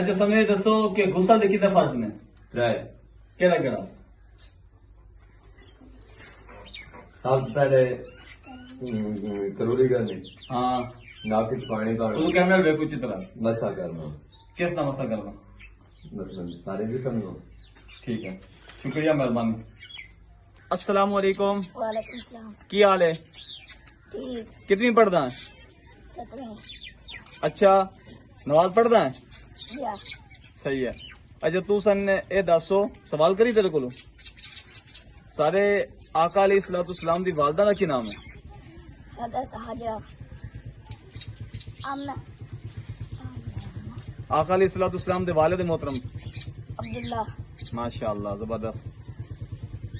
अच्छा समय दसो कि गुस्सा दे कितने फर्ज ने त्रै केड़ा केड़ा सब तो पहले करोड़ी करनी हाँ नाक च पानी तू पाना कैमरा देखो चित्रा मसा करना किस ना मसा करना मतलब सारे भी समझो ठीक है शुक्रिया मेहरबानी अस्सलाम वालेकुम वालेकुम सलाम। की हाल है ठीक कितनी पढ़दा है सत्रह अच्छा नमाज पढ़दा है या सही है अच्छा तू सन ए दसो सवाल करी तेरे को सारे आका अलैहिस्सलाम दी वालदा दा की नाम है हजरत हाजरा आमना आका अलैहिस्सलाम दे वालिद मोहतरम अब्दुल्ला माशाअल्लाह जबरदस्त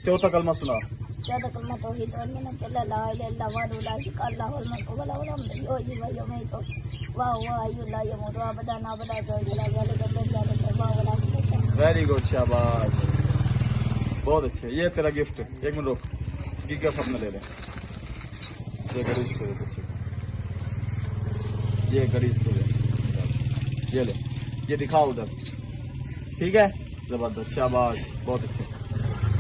चौथा कलमा सुना ज्यादा कलमा तौहीद और मिन्नत ला इलाहा इल्लल्लाह व ला शुरका लहुल मुल्कु व लहुल हम्दु युहयी व युमीतु व हुवा हय्युन ला यमूतु अबदन अबदा ज़ला ज़ालिका ज़ालिका व ला वेरी गुड शाबाश बहुत अच्छे ये तेरा गिफ्ट है एक मिनट रुक गिफ्ट अपना ले ले ये घड़ी इसको दे ये घड़ी इसको दे ये ले ये दिखाओ उधर ठीक है जबरदस्त शाबाश बहुत अच्छे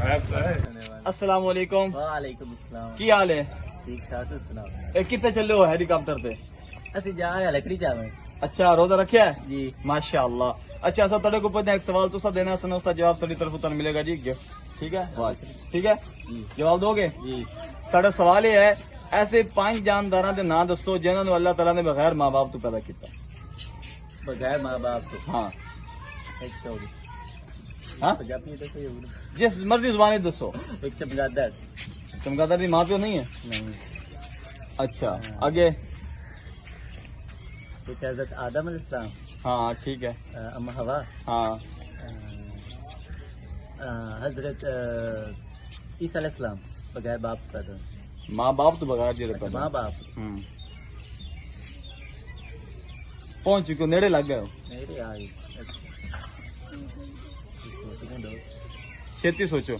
अस्सलाम वालेकुम वालेकुम अस्सलाम की हाल है ठीक ठाक सुनाओ ए कितने चले हो हेलीकॉप्टर पे असि जा रहे लकड़ी चावे अच्छा रोजा रखा है जी माशाअल्लाह अच्छा ऐसा तेरे को पता है एक सवाल तो सा देना सुनो उसका जवाब सारी तरफ उतर मिलेगा जी गिफ्ट ठीक है वाह ठीक है जी जवाब दोगे जी साडा सवाल ये है ऐसे 5 जानदारां दे नाम दसो जिन्होंने अल्लाह ताला ने बगैर मां बाप तो पैदा किया बगैर माँ बाप तो हाँ एक चौधरी हाँ पंजाबी तो सही होगा जिस मर्जी जुबानी दसो एक चमगादड़ चमगादड़ दी मां प्यो नहीं है नहीं अच्छा आगे एक हजरत आदम अलैहिस्सलाम हाँ ठीक है अम्मा हवा हाँ हजरत ईसा अलैहिस्सलाम बगैर बाप पैदा माँ बाप तो बगैर जी अच्छा, माँ बाप पहुंच चुके हो, नेड़े लग गए हो मेरे आई छेती सोचो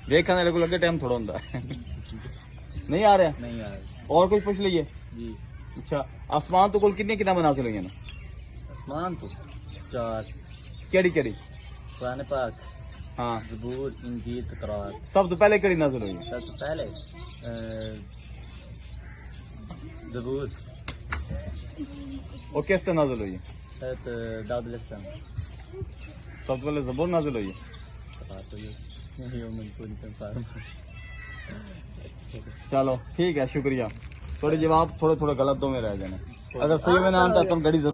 देखा मेरे को लगे टाइम थोड़ा होता है नहीं आ रहा नहीं आ और कुछ पूछ लीजिए जी अच्छा आसमान तो कुल कितनी किताबें नाजिल हुई हैं ना आसमान तो चार केड़ी केड़ी कुरान पाक हाँ ज़बूर इंजील तौरात सब तो पहले केड़ी नाजिल हुई है सबसे पहले ज़बूर और किस से नाजिल हुई है हज़रत दाऊद अलैहिस्सलाम सबसे पहले जबूर नाजिल हुई है चलो ठीक है शुक्रिया थोड़े जवाब थोड़े थोड़े गलत दो में रह जाने अगर सही में ना आता तुम घड़ी